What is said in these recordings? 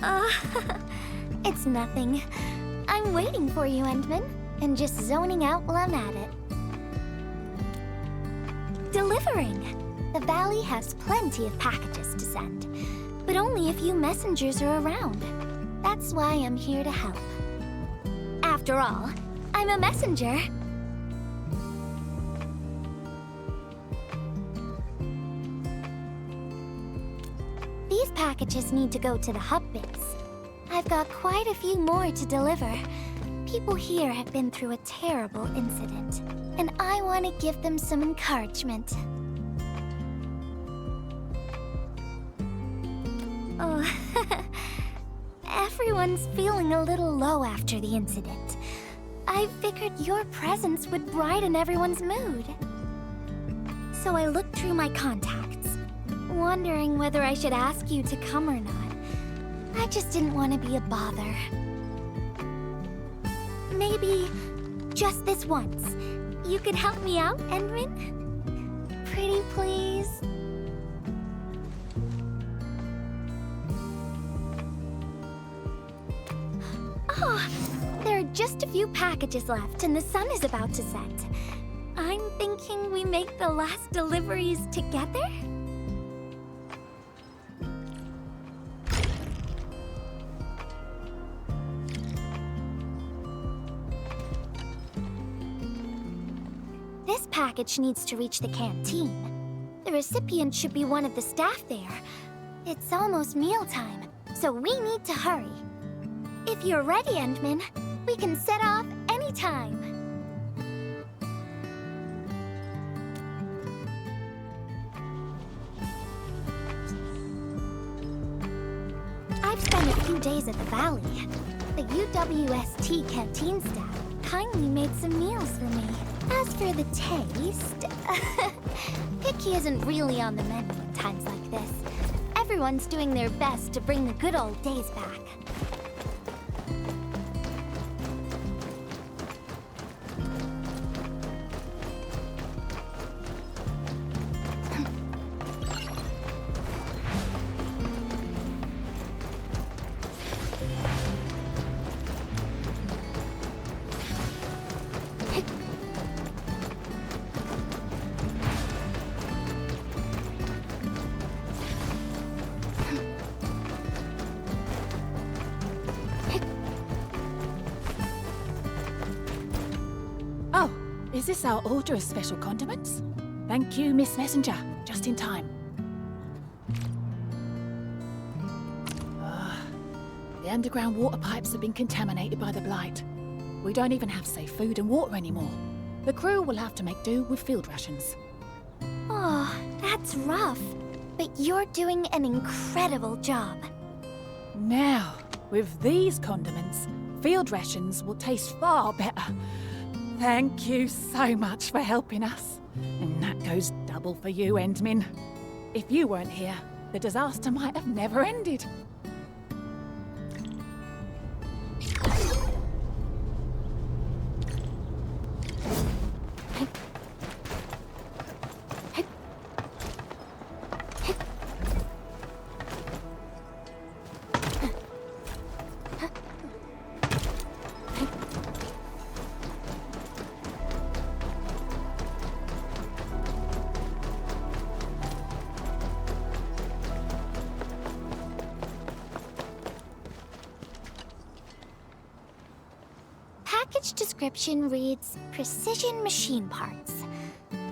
Uh, it's nothing. I'm waiting for you, Endman, and just zoning out while I'm at it. Delivering! The valley has plenty of packages to send, but only a few messengers are around. That's why I'm here to help. After all, I'm a messenger. These packages need to go to the hub base. I've got quite a few more to deliver. People here have been through a terrible incident, and I want to give them some encouragement. Oh, everyone's feeling a little low after the incident. I figured your presence would brighten everyone's mood. So I looked through my contacts, wondering whether I should ask you to come or not. I just didn't want to be a bother. Maybe just this once, you could help me out, Endman? Pretty please? Oh, there are just a few packages left and the sun is about to set. I'm thinking we make the last deliveries together? This package needs to reach the canteen. The recipient should be one of the staff there. It's almost mealtime, so we need to hurry. If you're ready, Endman, we can set off anytime. I've spent a few days at the valley. The UWST canteen staff kindly made some meals for me. As for the taste, picky isn't really on the menu at times like this. Everyone's doing their best to bring the good old days back. Is this our order of special condiments? Thank you, Miss Messenger. Just in time. The underground water pipes have been contaminated by the blight. We don't even have safe food and water anymore. The crew will have to make do with field rations. Oh, that's rough. But you're doing an incredible job. Now, with these condiments, field rations will taste far better. Thank you so much for helping us. And that goes double for you, Endman. If you weren't here, the disaster might have never ended. Package description reads, Precision Machine Parts.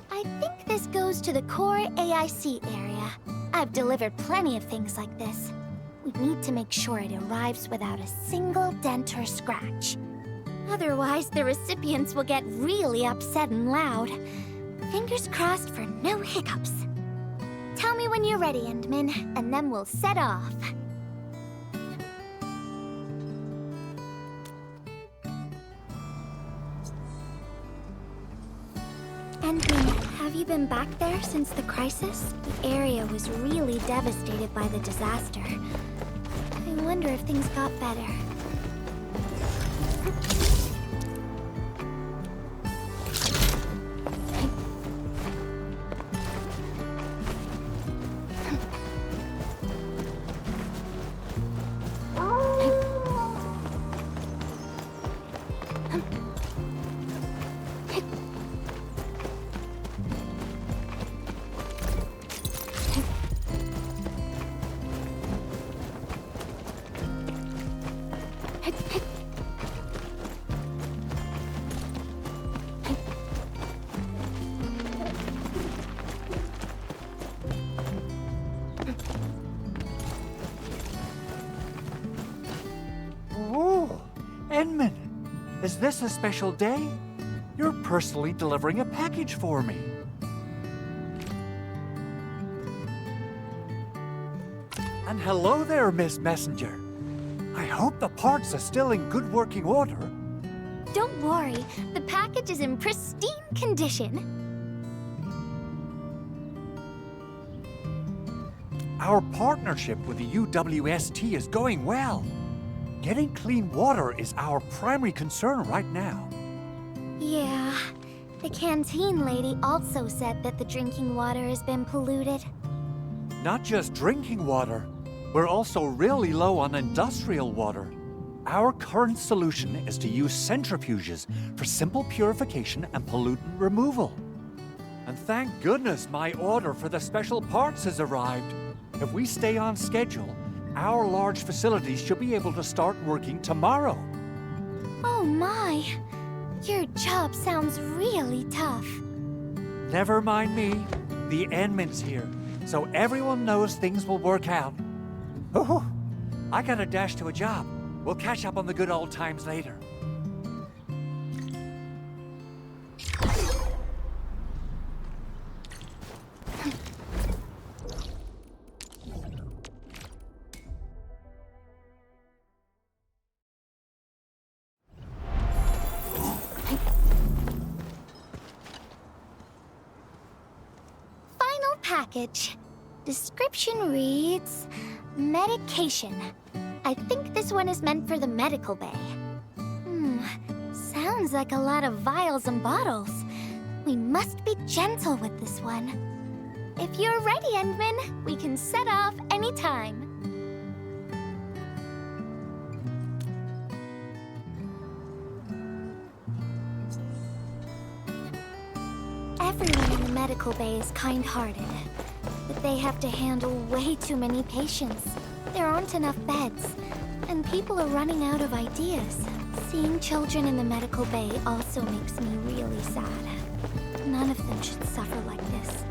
I think this goes to the core AIC area. I've delivered plenty of things like this. We need to make sure it arrives without a single dent or scratch. Otherwise, the recipients will get really upset and loud. Fingers crossed for no hiccups. Tell me when you're ready, Endman, and then we'll set off. Endman, have you been back there since the crisis? The area was really devastated by the disaster. I wonder if things got better. Is this a special day? You're personally delivering a package for me. And hello there, Miss Messenger. I hope the parts are still in good working order. Don't worry, the package is in pristine condition. Our partnership with the UWST is going well. Getting clean water is our primary concern right now. Yeah, the canteen lady also said that the drinking water has been polluted. Not just drinking water, we're also really low on industrial water. Our current solution is to use centrifuges for simple purification and pollutant removal. And thank goodness my order for the special parts has arrived. If we stay on schedule, our large facilities should be able to start working tomorrow. Oh my, your job sounds really tough. Never mind me. The Endman's here, so everyone knows things will work out. Oh, I gotta dash to a job. We'll catch up on the good old times later. Final package. Description reads, medication. I think this one is meant for the medical bay. Sounds like a lot of vials and bottles. We must be gentle with this one. If you're ready, Endman, we can set off anytime. Everyone in the medical bay is kind-hearted, but they have to handle way too many patients. There aren't enough beds, and people are running out of ideas. Seeing children in the medical bay also makes me really sad. None of them should suffer like this.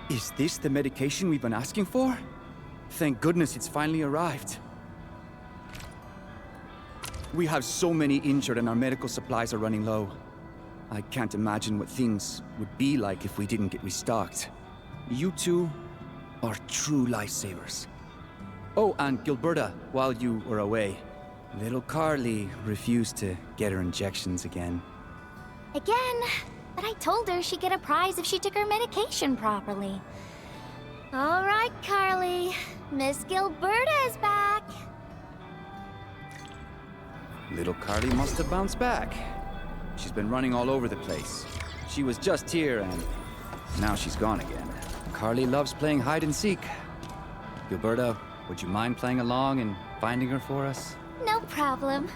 Is this the medication we've been asking for? Thank goodness it's finally arrived. We have so many injured and our medical supplies are running low. I can't imagine what things would be like if we didn't get restocked. You two are true lifesavers. Oh, and Gilberta, while you were away, little Carly refused to get her injections again. Again, but I told her she'd get a prize if she took her medication properly. All right, Carly. Miss Gilberta is back. Little Carly must have bounced back. She's been running all over the place. She was just here and now she's gone again. Carly loves playing hide and seek. Gilberta, would you mind playing along and finding her for us? No problem.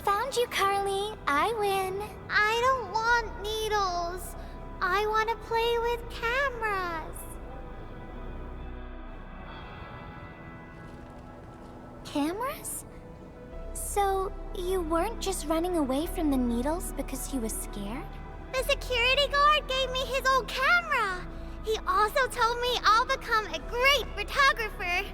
Found you, Carly. I win. I don't want needles. I want to play with cameras. Cameras? So, you weren't just running away from the needles because you were scared? The security guard gave me his old camera. He also told me I'll become a great photographer.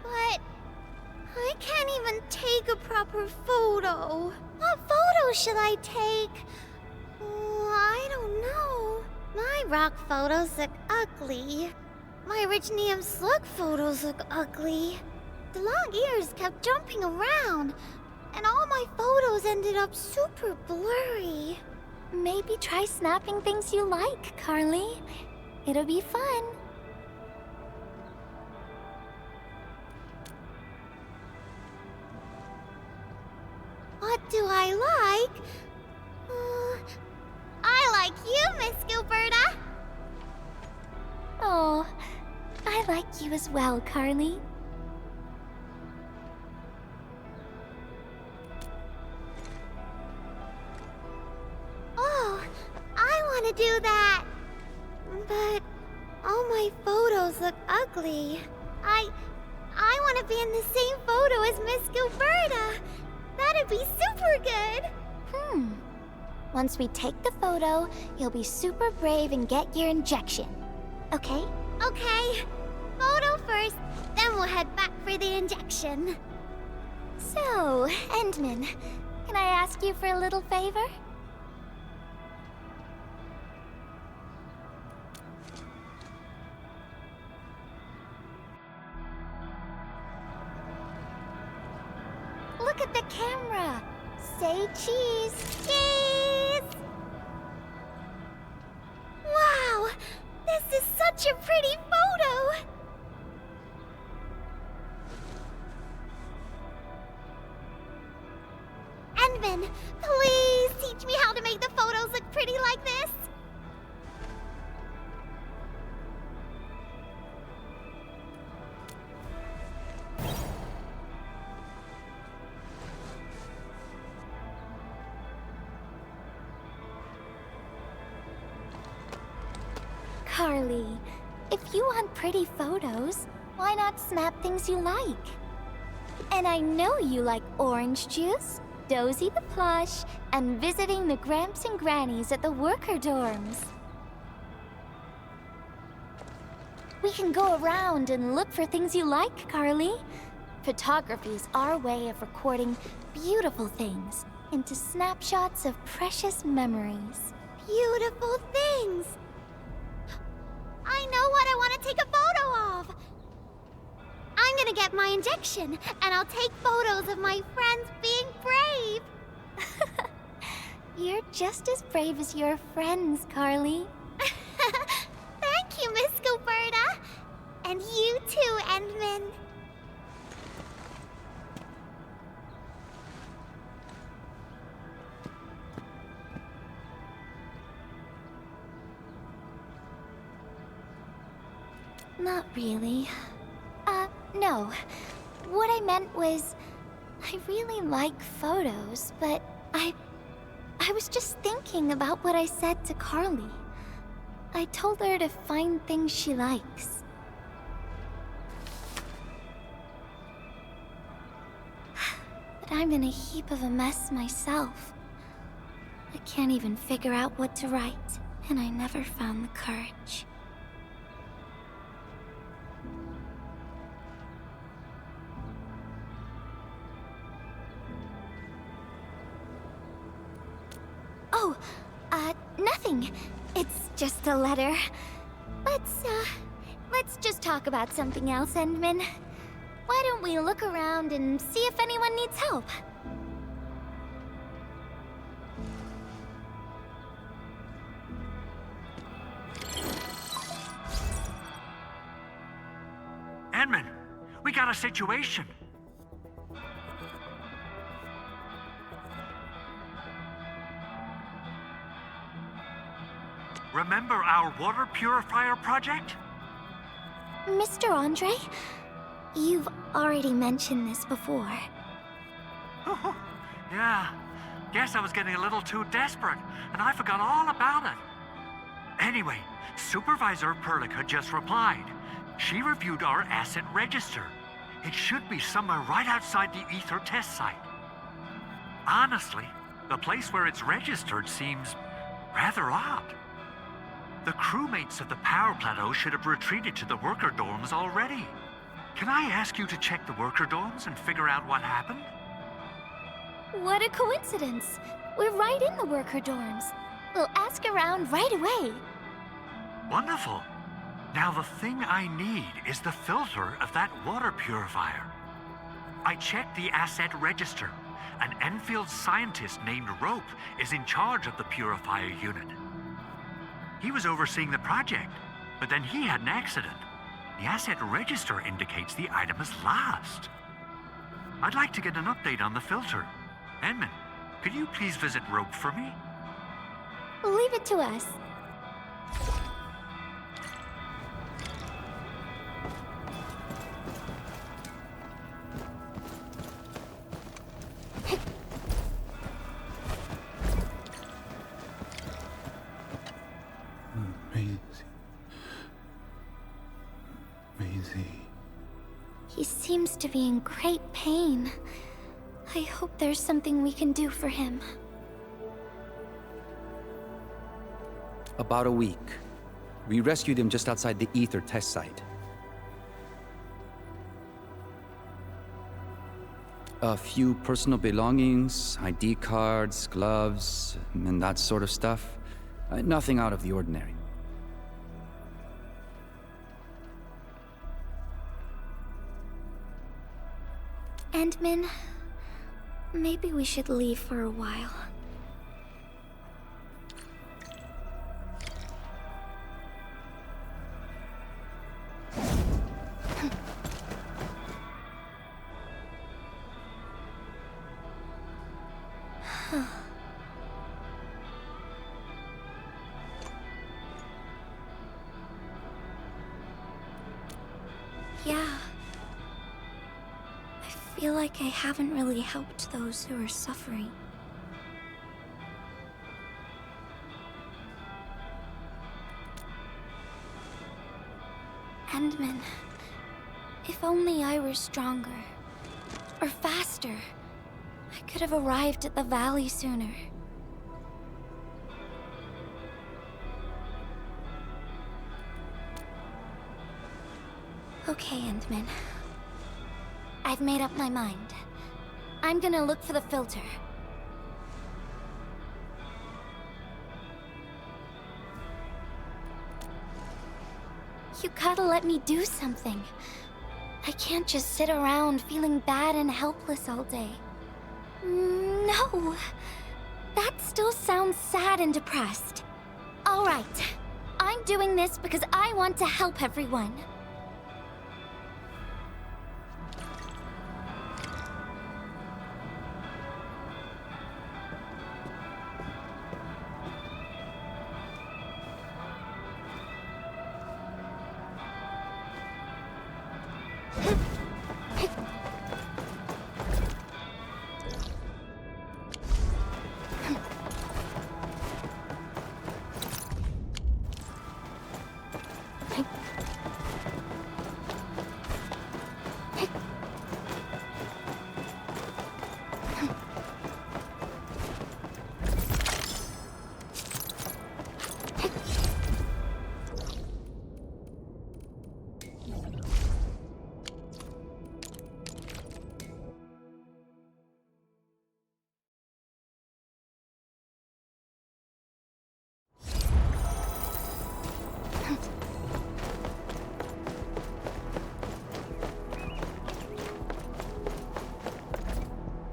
But I can't even take a proper photo. What photo should I take? I don't know. My rock photos look ugly. My Richnium slug photos look ugly. The long ears kept jumping around, and all my photos ended up super blurry. Maybe try snapping things you like, Carly. It'll be fun. What do I like? I like you, Miss Gilberta. Oh, I like you as well, Carly. Oh, I want to do that. But all my photos look ugly. I want to be in the same photo as Miss Gilberta. That'd be super good. Once we take the photo, you'll be super brave and get your injection. Okay? Okay, photo first, then we'll head back for the injection. So, Endman, can I ask you for a little favor? Look at the camera. Say cheese. Cheese! Wow, this is such a pretty photo. Endman, please teach me how to make the photos look pretty like this. Carly, if you want pretty photos, why not snap things you like? And I know you like orange juice, Dozy the plush, and visiting the Gramps and Grannies at the worker dorms. We can go around and look for things you like, Carly. Photography is our way of recording beautiful things into snapshots of precious memories. Beautiful things. I know what I want to take a photo of. I'm gonna get my injection, and I'll take photos of my friends being brave. You're just as brave as your friends, Carly. Thank you, Miss Gilberta. And you too, Endman. Not really. No. What I meant was, I really like photos, but I was just thinking about what I said to Carly. I told her to find things she likes. But I'm in a heap of a mess myself. I can't even figure out what to write, and I never found the courage. Oh, nothing. It's just a letter. Let's just talk about something else, Endman. Why don't we look around and see if anyone needs help? Endman, we got a situation. Remember our water purifier project? Mr. Andre, you've already mentioned this before. Yeah, guess I was getting a little too desperate, and I forgot all about it. Anyway, Supervisor Perlick had just replied. She reviewed our asset register. It should be somewhere right outside the Ether test site. Honestly, the place where it's registered seems rather odd. The crewmates of the power plateau should have retreated to the worker dorms already. Can I ask you to check the worker dorms and figure out what happened? What a coincidence. We're right in the worker dorms. We'll ask around right away. Wonderful. Now the thing I need is the filter of that water purifier. I checked the asset register. An Enfield scientist named Rope is in charge of the purifier unit. He was overseeing the project, but then he had an accident. The asset register indicates the item is lost. I'd like to get an update on the filter. Endman, could you please visit Rope for me? Leave it to us. seems to be in great pain. I hope there's something we can do for him. About a week. We rescued him just outside the Ether test site. A few personal belongings, ID cards, gloves, and that sort of stuff. Nothing out of the ordinary. Endman, maybe we should leave for a while. Yeah. I feel like I haven't really helped those who are suffering. Endman, if only I were stronger. Or faster. I could have arrived at the valley sooner. Okay, Endman. I've made up my mind. I'm gonna look for the filter. You gotta let me do something. I can't just sit around feeling bad and helpless all day. No. That still sounds sad and depressed. All right. I'm doing this because I want to help everyone.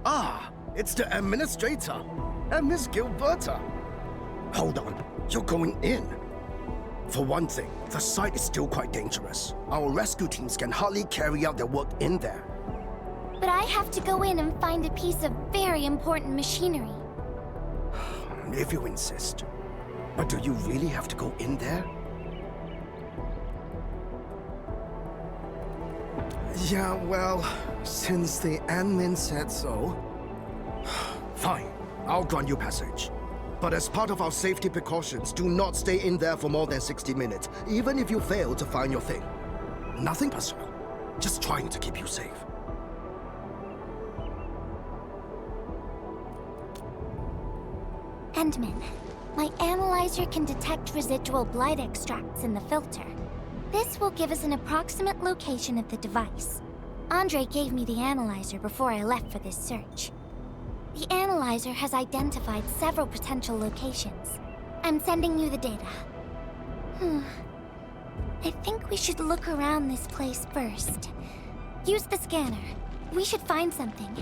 Ah, it's the administrator and Miss Gilberta. Hold on, you're going in. For one thing, the site is still quite dangerous. Our rescue teams can hardly carry out their work in there. But I have to go in and find a piece of very important machinery. If you insist. But do you really have to go in there? Yeah, well, since the admin said so... Fine, I'll grant you passage. But as part of our safety precautions, do not stay in there for more than 60 minutes, even if you fail to find your thing. Nothing personal, just trying to keep you safe. Endman, my analyzer can detect residual blight extracts in the filter. This will give us an approximate location of the device. Andre gave me the analyzer before I left for this search. The analyzer has identified several potential locations. I'm sending you the data. I think we should look around this place first. Use the scanner. We should find something.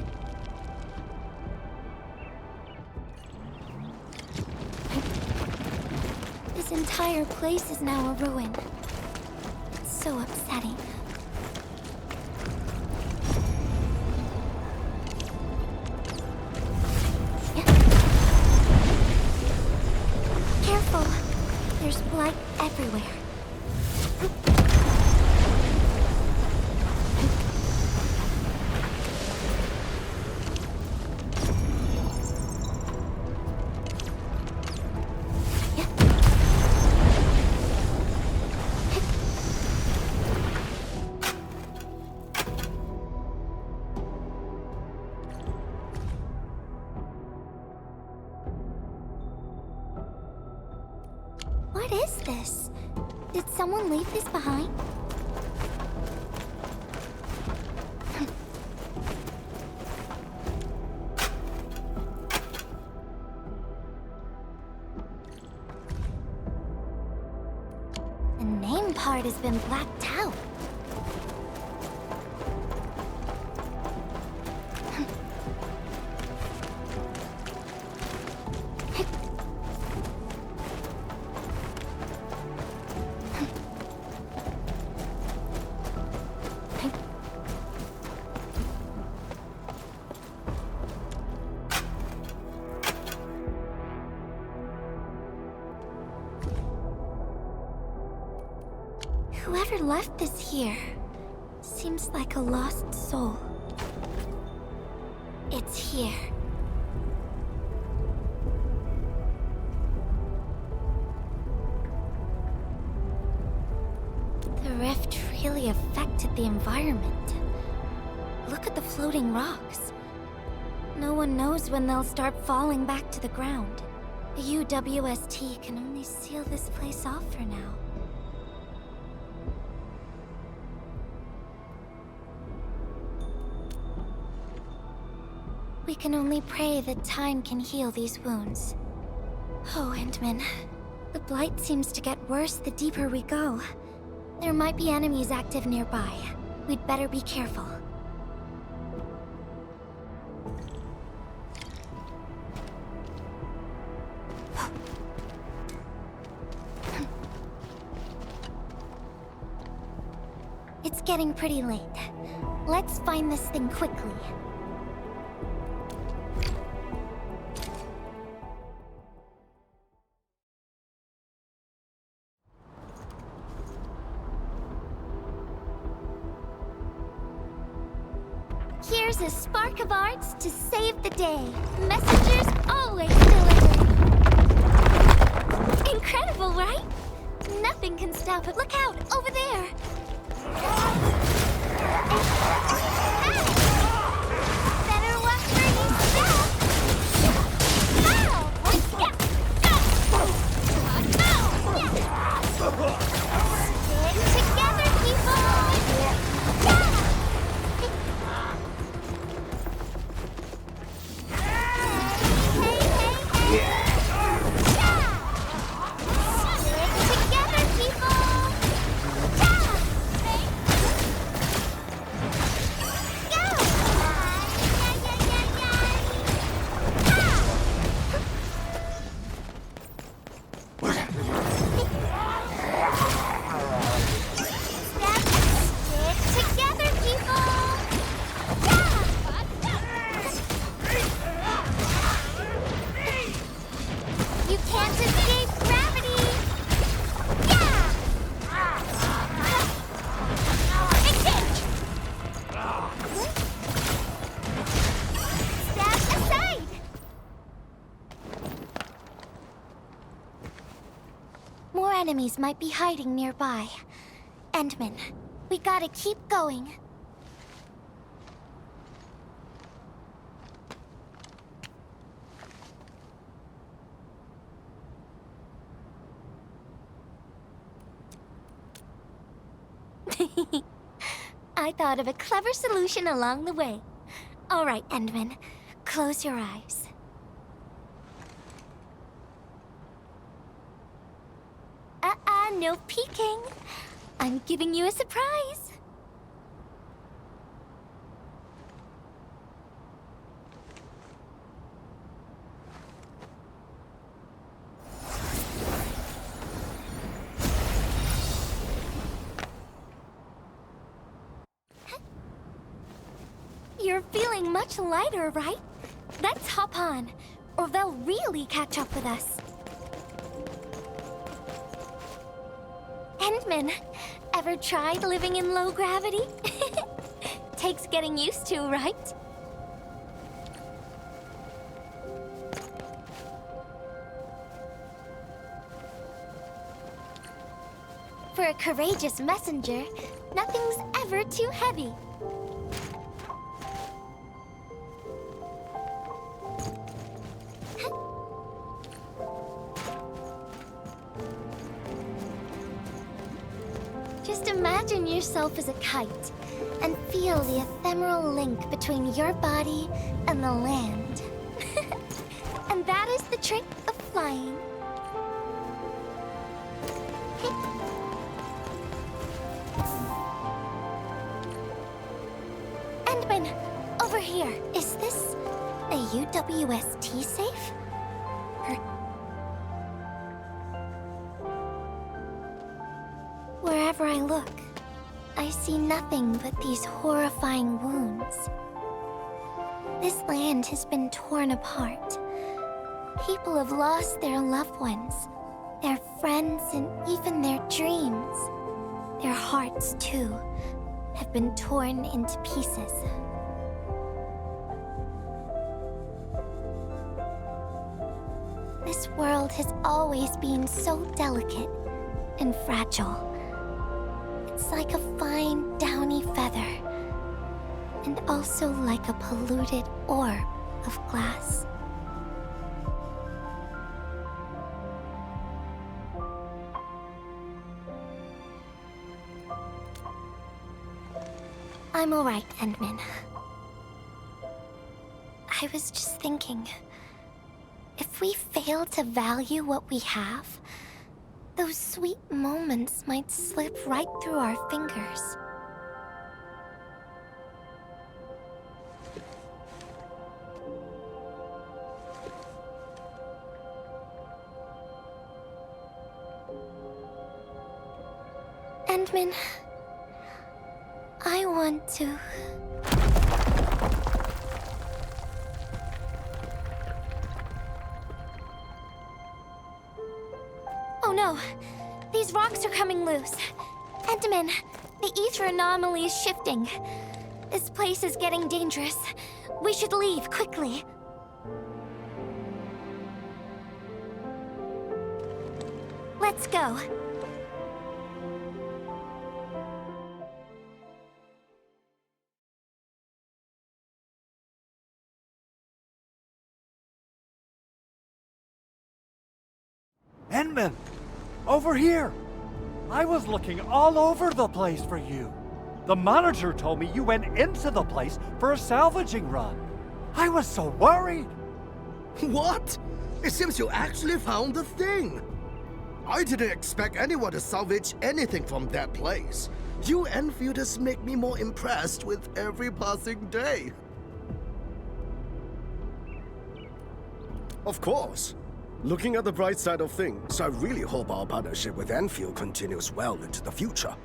This entire place is now a ruin. It's so upsetting. Careful. There's blight everywhere. What is this? Did someone leave this behind? The name part has been blacked out. Whoever left this here seems like a lost soul. It's here. The rift really affected the environment. Look at the floating rocks. No one knows when they'll start falling back to the ground. The UWST can only seal this place off for now. We can only pray that time can heal these wounds. Oh, Endman. The blight seems to get worse the deeper we go. There might be enemies active nearby. We'd better be careful. It's getting pretty late. Let's find this thing quickly. Here's a spark of arts to save the day. Messengers always deliver. Incredible, right? Nothing can stop it. Look out, over there. Better watch where you step. Stick together, people. Enemies might be hiding nearby. Endman, we gotta keep going. I thought of a clever solution along the way. All right, Endman, close your eyes. No peeking. I'm giving you a surprise. You're feeling much lighter, right? Let's hop on, or they'll really catch up with us. Endman, ever tried living in low gravity? Takes getting used to, right? For a courageous messenger, nothing's ever too heavy. Just imagine yourself as a kite and feel the ephemeral link between your body and the land. And that is the trick of flying. Endman, over here. Is this a UWST safe? Wherever I look, I see nothing but these horrifying wounds. This land has been torn apart. People have lost their loved ones, their friends, and even their dreams. Their hearts, too, have been torn into pieces. This world has always been so delicate and fragile. It's like a fine, downy feather, and also like a polluted orb of glass. I'm all right, Endman. I was just thinking, if we fail to value what we have, those sweet moments might slip right through our fingers. Endman, I want to... Oh no! These rocks are coming loose. Endman, the ether anomaly is shifting. This place is getting dangerous. We should leave quickly. Let's go. Endman! Over here! I was looking all over the place for you. The manager told me you went into the place for a salvaging run. I was so worried. What? It seems you actually found the thing. I didn't expect anyone to salvage anything from that place. You Enfielders make me more impressed with every passing day. Of course. Looking at the bright side of things, I really hope our partnership with Endfield continues well into the future.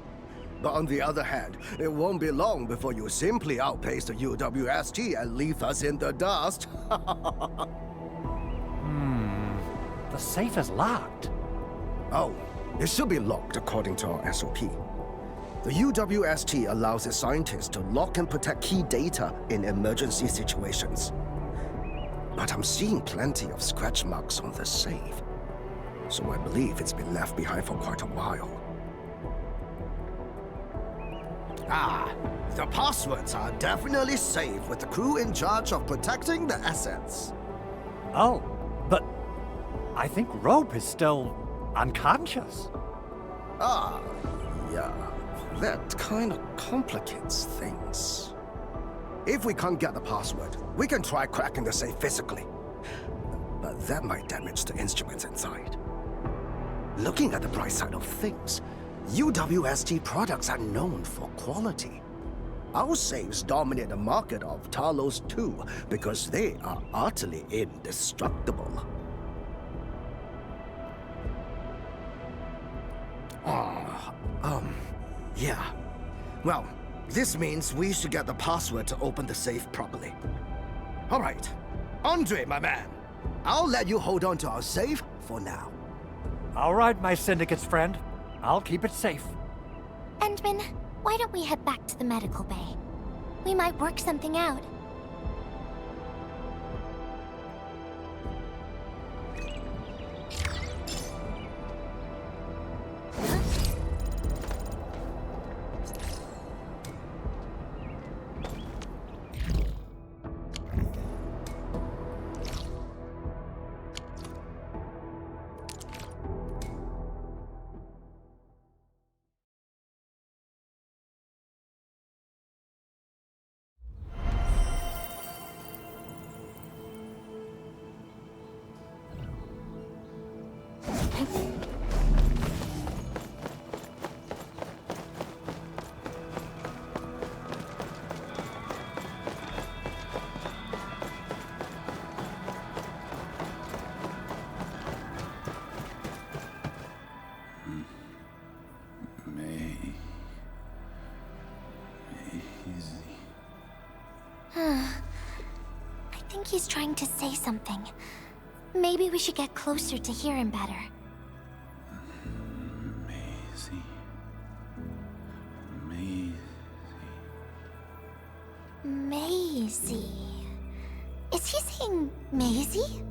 But on the other hand, it won't be long before you simply outpace the UWST and leave us in the dust. The safe is locked. Oh, it should be locked according to our SOP. The UWST allows its scientists to lock and protect key data in emergency situations. But I'm seeing plenty of scratch marks on the safe, so I believe it's been left behind for quite a while. Ah, the passwords are definitely safe with the crew in charge of protecting the assets. Oh, but I think Rope is still unconscious. Ah, yeah, that kind of complicates things. If we can't get the password, we can try cracking the safe physically. But that might damage the instruments inside. Looking at the bright side of things, UWST products are known for quality. Our safes dominate the market of Talos too, because they are utterly indestructible. Yeah. Well, this means we should get the password to open the safe properly. All right. Andre, my man. I'll let you hold on to our safe for now. All right, my syndicate's friend. I'll keep it safe. Endman, why don't we head back to the medical bay? We might work something out. he's trying to say something. Maybe we should get closer to hear him better. Maisie. Maisie. Is he saying Maisie?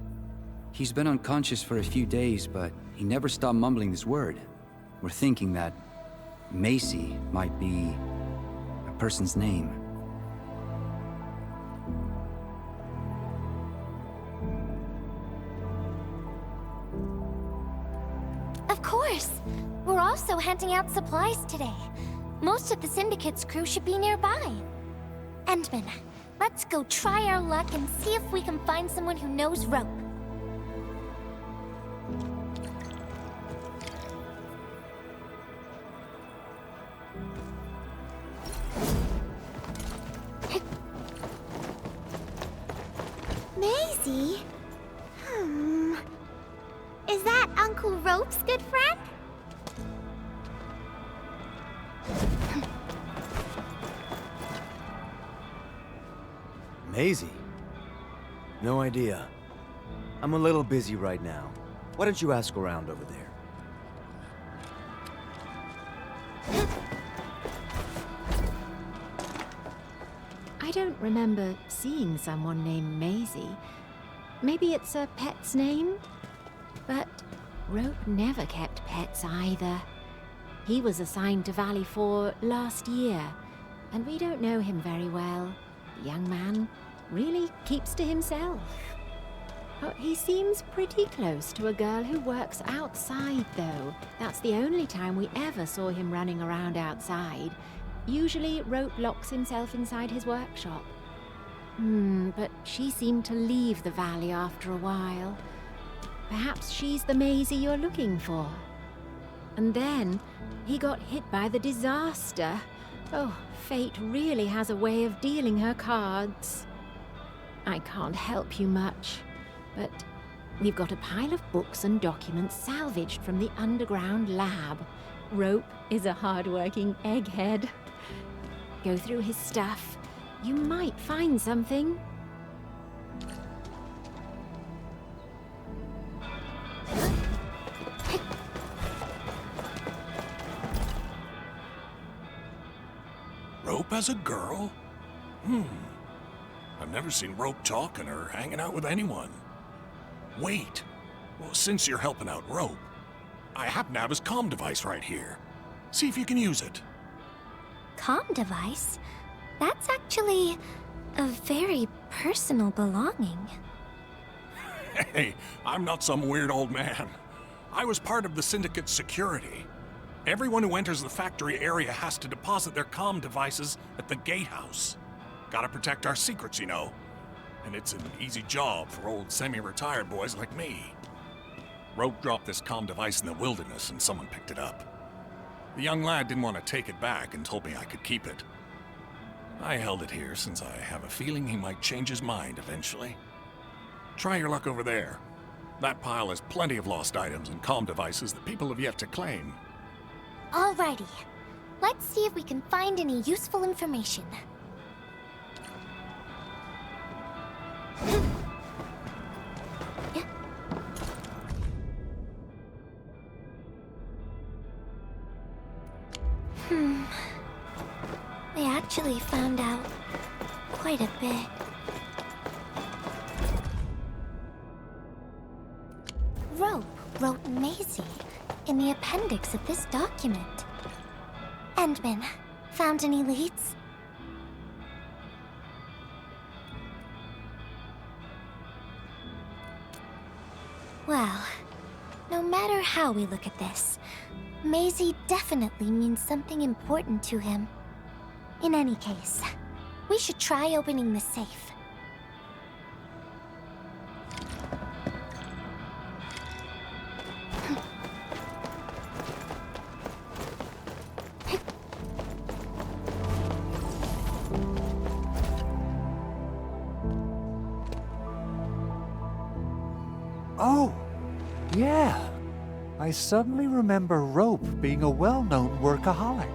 He's been unconscious for a few days, but he never stopped mumbling this word. We're thinking that Macy might be a person's name. Of course. We're also handing out supplies today. Most of the Syndicate's crew should be nearby. Endman, let's go try our luck and see if we can find someone who knows rope. Maisie? Is that Uncle Rope's good friend? Maisie? No idea. I'm a little busy right now. Why don't you ask around over there? I don't remember seeing someone named Maisie. Maybe it's a pet's name? But Rope never kept pets either. He was assigned to Valley 4 last year, and we don't know him very well. The young man really keeps to himself. Oh, he seems pretty close to a girl who works outside, though. That's the only time we ever saw him running around outside. Usually, Rope locks himself inside his workshop. But she seemed to leave the valley after a while. Perhaps she's the Maisie you're looking for. And then, he got hit by the disaster. Oh, fate really has a way of dealing her cards. I can't help you much, but we've got a pile of books and documents salvaged from the underground lab. Rope is a hard-working egghead. Go through his stuff. You might find something. Rope as a girl? I've never seen Rope talking or hanging out with anyone. Wait. Well, since you're helping out Rope, I happen to have his comm device right here. See if you can use it. Comm device? That's actually a very personal belonging. Hey, I'm not some weird old man. I was part of the Syndicate's security. Everyone who enters the factory area has to deposit their comm devices at the gatehouse. Gotta protect our secrets, you know. And it's an easy job for old semi-retired boys like me. Rope dropped this comm device in the wilderness and someone picked it up. The young lad didn't want to take it back and told me I could keep it. I held it here since I have a feeling he might change his mind eventually. Try your luck over there. That pile has plenty of lost items and comm devices that people have yet to claim. Alrighty. Let's see if we can find any useful information. We actually found out quite a bit. Rope wrote Maisie in the appendix of this document. Endman, found any leads? Well, no matter how we look at this, Maisie definitely means something important to him. In any case, we should try opening the safe. Oh, yeah. I suddenly remember Rope being a well-known workaholic.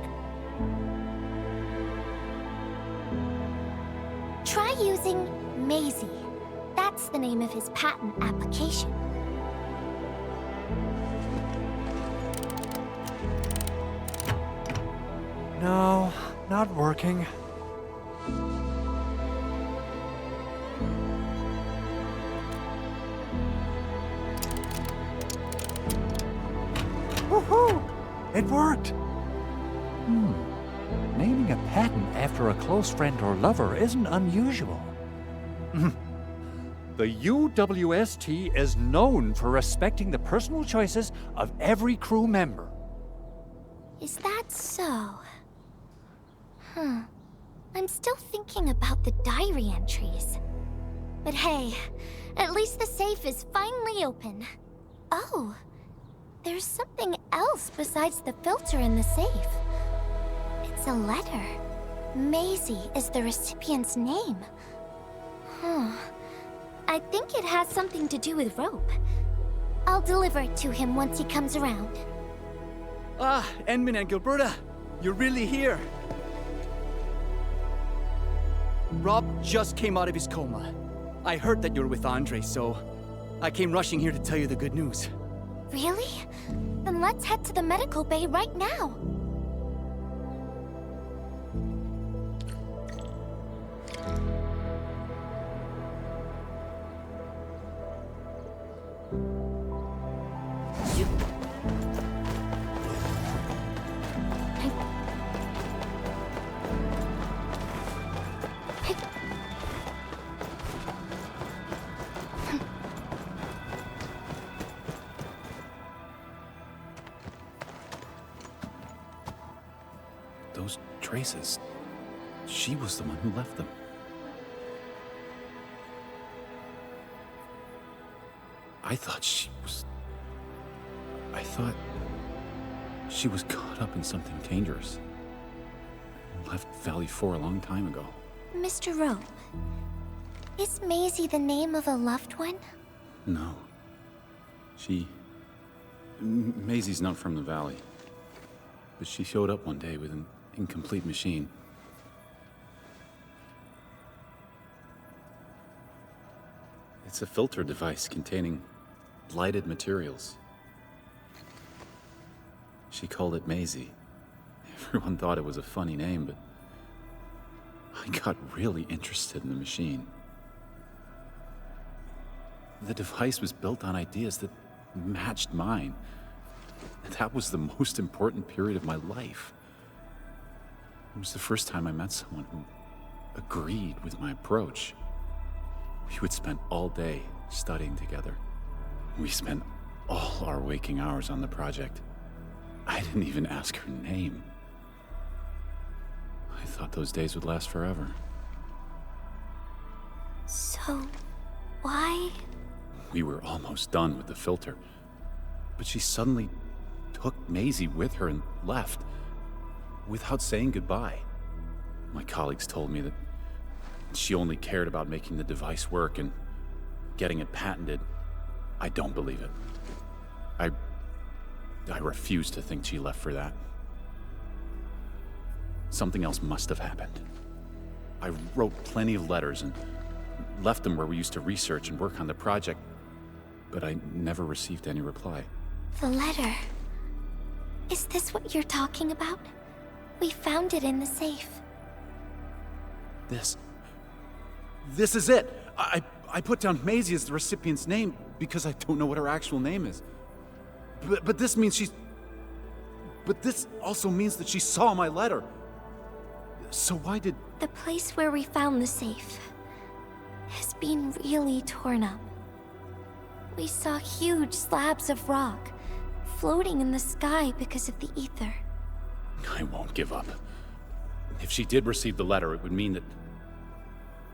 Try using Maisie. the name of his patent application. No, not working. Woohoo! It worked! Naming a patent after a close friend or lover isn't unusual. The UWST is known for respecting the personal choices of every crew member. Is that so? I'm still thinking about the diary entries. But hey, at least the safe is finally open. Oh, there's something else besides the filter in the safe. It's a letter. Maisie is the recipient's name. I think it has something to do with Rope. I'll deliver it to him once he comes around. Ah, Enmin and Gilberta, you're really here. Rob just came out of his coma. I heard that you're with Andre, so I came rushing here to tell you the good news. Really? Then let's head to the medical bay right now. Those traces. She was the one who left them. I thought she was caught up in something dangerous. Left Valley 4 a long time ago. Mr. Rope, is Maisie the name of a loved one? No. Maisie's not from the Valley. But she showed up one day with an incomplete machine. It's a filter device containing blighted materials. She called it Maisie. Everyone thought it was a funny name, but I got really interested in the machine. The device was built on ideas that matched mine. That was the most important period of my life. It was the first time I met someone who agreed with my approach. We would spend all day studying together. We spent all our waking hours on the project. I didn't even ask her name. I thought those days would last forever. So, why? We were almost done with the filter, but she suddenly took Maisie with her and left, without saying goodbye. My colleagues told me that she only cared about making the device work and getting it patented. I don't believe it. I refuse to think she left for that. Something else must have happened. I wrote plenty of letters and left them where we used to research and work on the project, but I never received any reply. The letter. Is this what you're talking about? We found it in the safe. This is it! I put down Maisie as the recipient's name because I don't know what her actual name is. But this means she's... But this also means that she saw my letter. So why did... The place where we found the safe has been really torn up. We saw huge slabs of rock floating in the sky because of the ether. I won't give up. If she did receive the letter, it would mean that...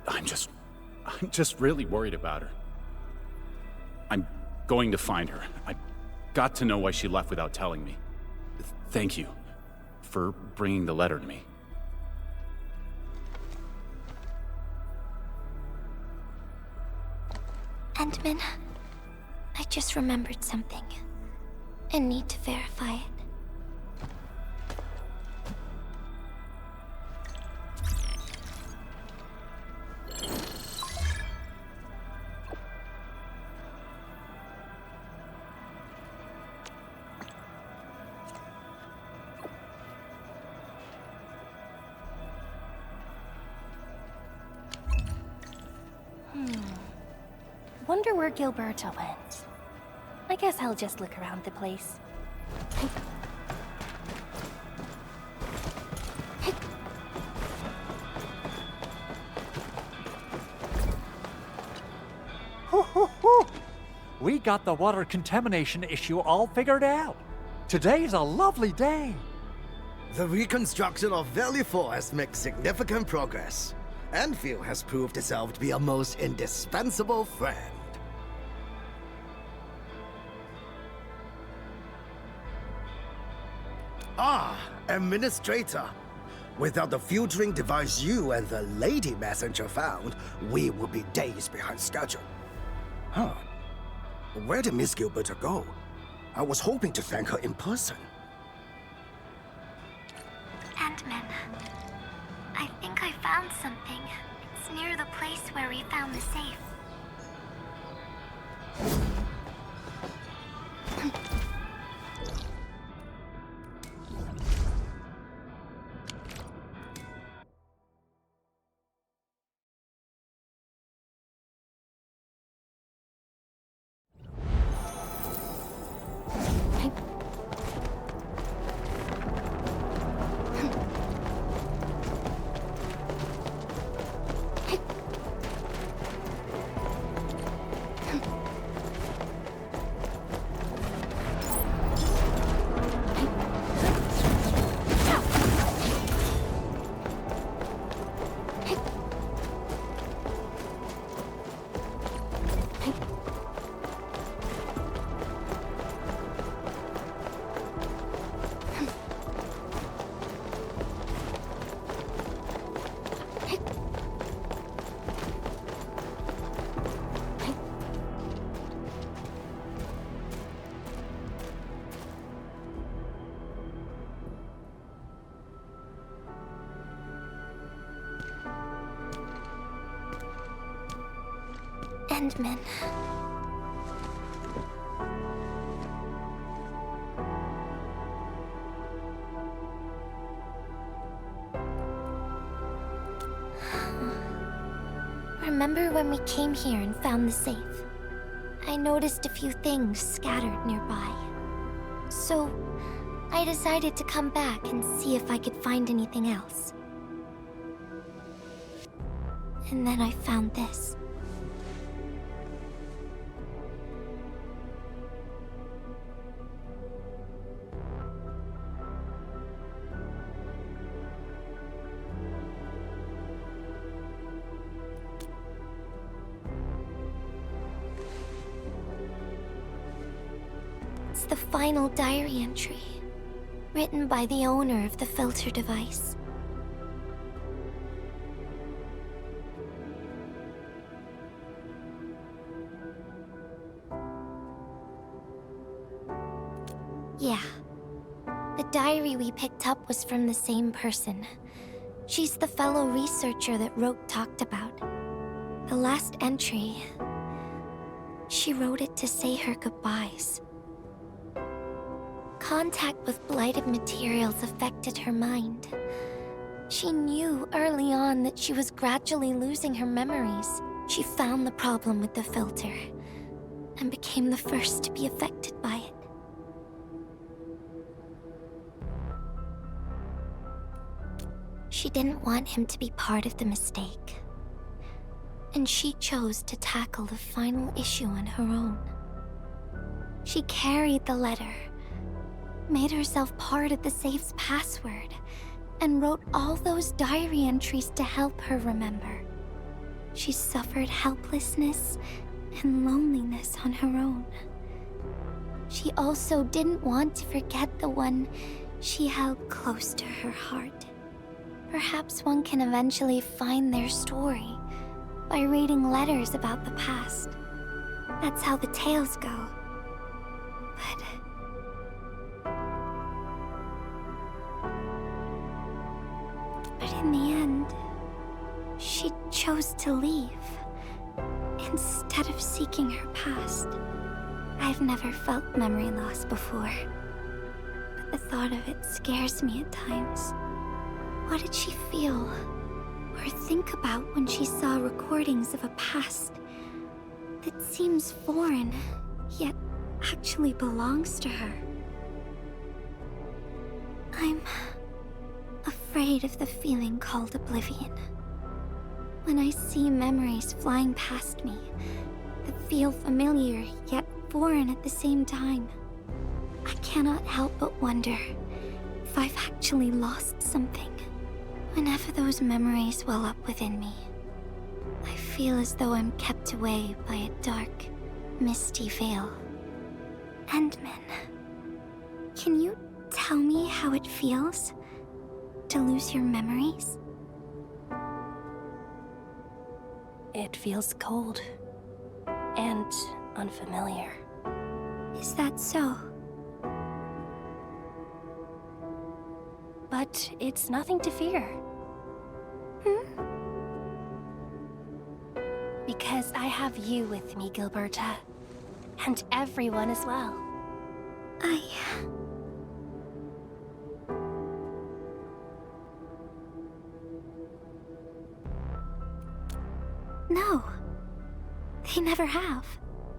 I'm just really worried about her. I'm going to find her. I've got to know why she left without telling me. Thank you for bringing the letter to me. Endman, I just remembered something and need to verify it. wonder where Gilberto went. I guess I'll just look around the place. We got the water contamination issue all figured out. Today's a lovely day. The reconstruction of Valley 4 has made significant progress. Endfield has proved itself to be a most indispensable friend. Ah, Administrator. Without the filtering device you and the lady messenger found, we would be days behind schedule. Huh. Where did Miss Gilberto go? I was hoping to thank her in person. Ant-Man, I think I found something. It's near the place where we found the safe. Endman. Remember when we came here and found the safe? I noticed a few things scattered nearby. So, I decided to come back and see if I could find anything else. And then I found this. It's the final diary entry, written by the owner of the filter device. Yeah. The diary we picked up was from the same person. She's the fellow researcher that Roke talked about. The last entry... she wrote it to say her goodbyes. Contact with blighted materials affected her mind. She knew early on that she was gradually losing her memories. She found the problem with the filter, and became the first to be affected by it. She didn't want him to be part of the mistake, and she chose to tackle the final issue on her own. She carried the letter, made herself part of the safe's password, and wrote all those diary entries to help her remember. She suffered helplessness and loneliness on her own. She also didn't want to forget the one she held close to her heart. Perhaps one can eventually find their story by reading letters about the past. That's how the tales go. But in the end, she chose to leave instead of seeking her past. I've never felt memory loss before, but the thought of it scares me at times. What did she feel or think about when she saw recordings of a past that seems foreign, yet actually belongs to her. I'm afraid of the feeling called oblivion. When I see memories flying past me that feel familiar yet foreign at the same time, I cannot help but wonder if I've actually lost something. Whenever those memories well up within me, I feel as though I'm kept away by a dark, misty veil. Endman, can you tell me how it feels to lose your memories? It feels cold and unfamiliar. Is that so? But it's nothing to fear. Because I have you with me, Gilberta. And everyone as well. No. They never have.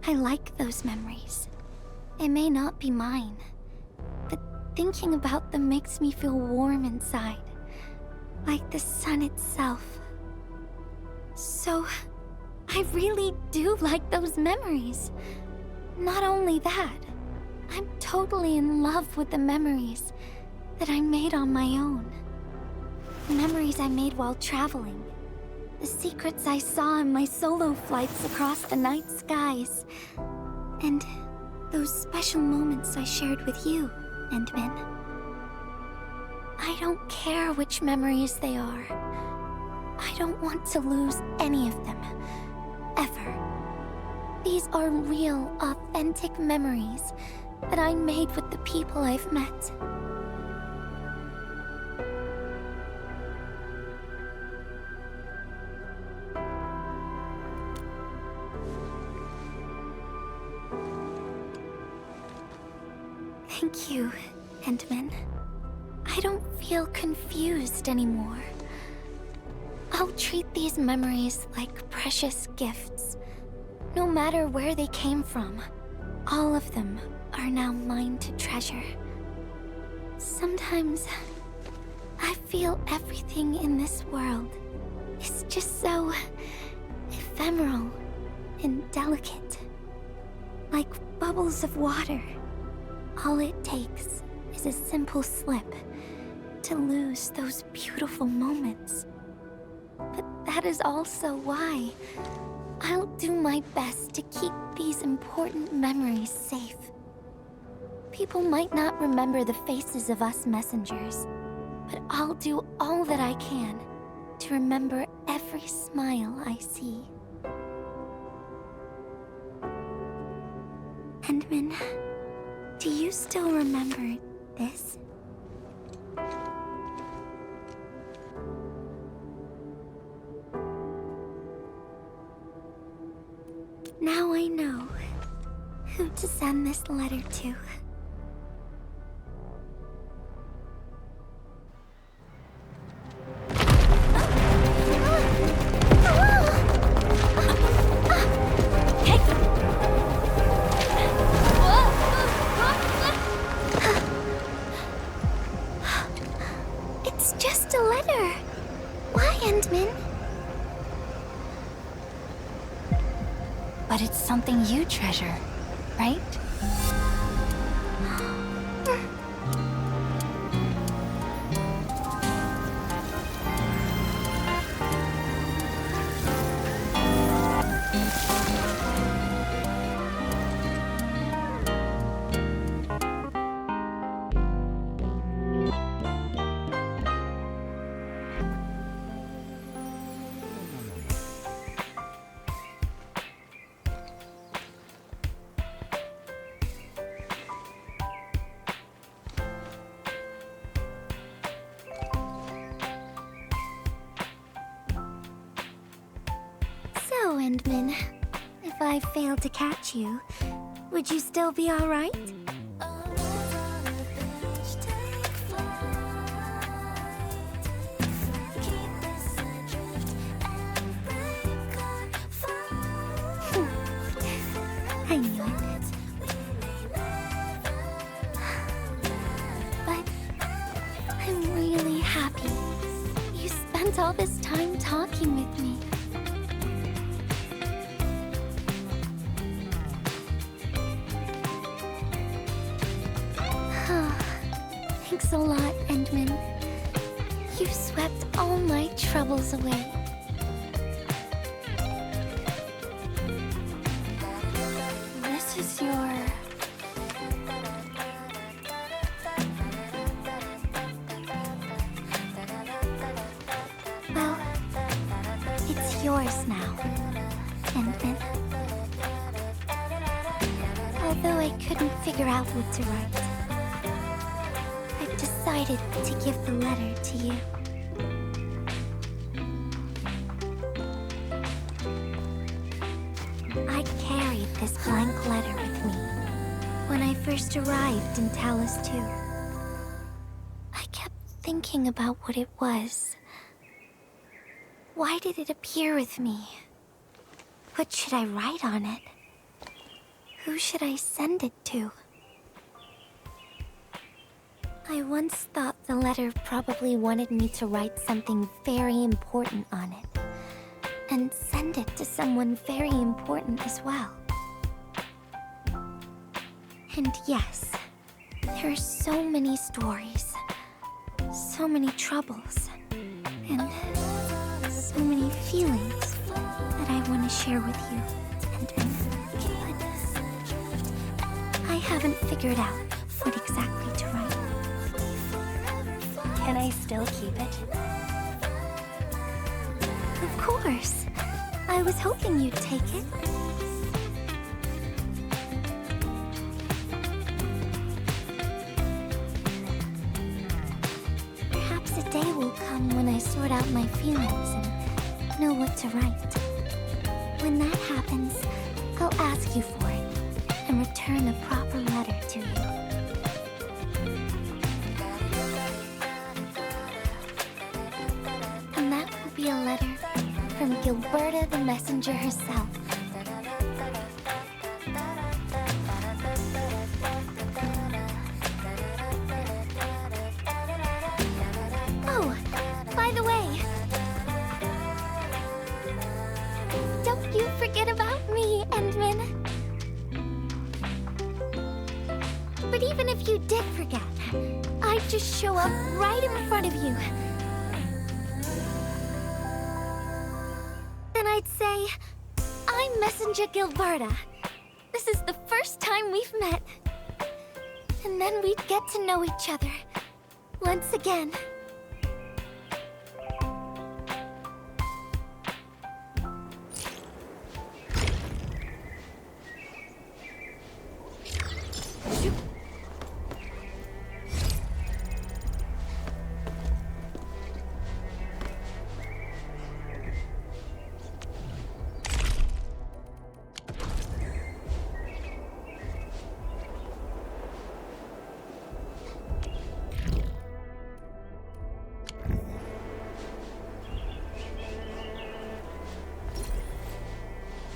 I like those memories. It may not be mine, but thinking about them makes me feel warm inside. Like the sun itself. So, I really do like those memories. Not only that, I'm totally in love with the memories that I made on my own. The memories I made while traveling. The secrets I saw in my solo flights across the night skies. And those special moments I shared with you, Endman. I don't care which memories they are. I don't want to lose any of them. Ever. These are real, authentic memories that I made with the people I've met. Thank you, Endman. I don't feel confused anymore. I'll treat these memories like precious gifts. No matter where they came from, all of them are now mine to treasure. Sometimes, I feel everything in this world is just so ephemeral and delicate. Like bubbles of water. All it takes is a simple slip to lose those beautiful moments. But that is also why I'll do my best to keep these important memories safe. People might not remember the faces of us messengers, but I'll do all that I can to remember every smile I see. Endman, do you still remember this? Now I know who to send this letter to. It's just a letter. Why, Endman? But it's something you treasure, right? So, Endman, if I failed to catch you, would you still be all right? I knew it. But I'm really happy. You spent all this time talking with me. Thanks a lot, Endman. You swept all my troubles away. This is your... Well, it's yours now, Endman. Although I couldn't figure out what to write, I've decided to give the letter to you. I carried this blank letter with me when I first arrived in Talus 2. I kept thinking about what it was. Why did it appear with me? What should I write on it? Who should I send it to? I once thought the letter probably wanted me to write something very important on it, and send it to someone very important as well. And yes, there are so many stories, so many troubles, and so many feelings that I want to share with you. But I haven't figured out what exactly to write. Can I still keep it? Of course. I was hoping you'd take it. Perhaps a day will come when I sort out my feelings and know what to write. When that happens, I'll ask you for it and return a proper letter to you. And that will be a letter from Gilberta the Messenger herself. Oh, by the way, don't you forget about me, Endman. But even if you did forget, I'd just show up right in front of you. Then I'd say, I'm Messenger Gilberta. This is the first time we've met. And then we'd get to know each other once again.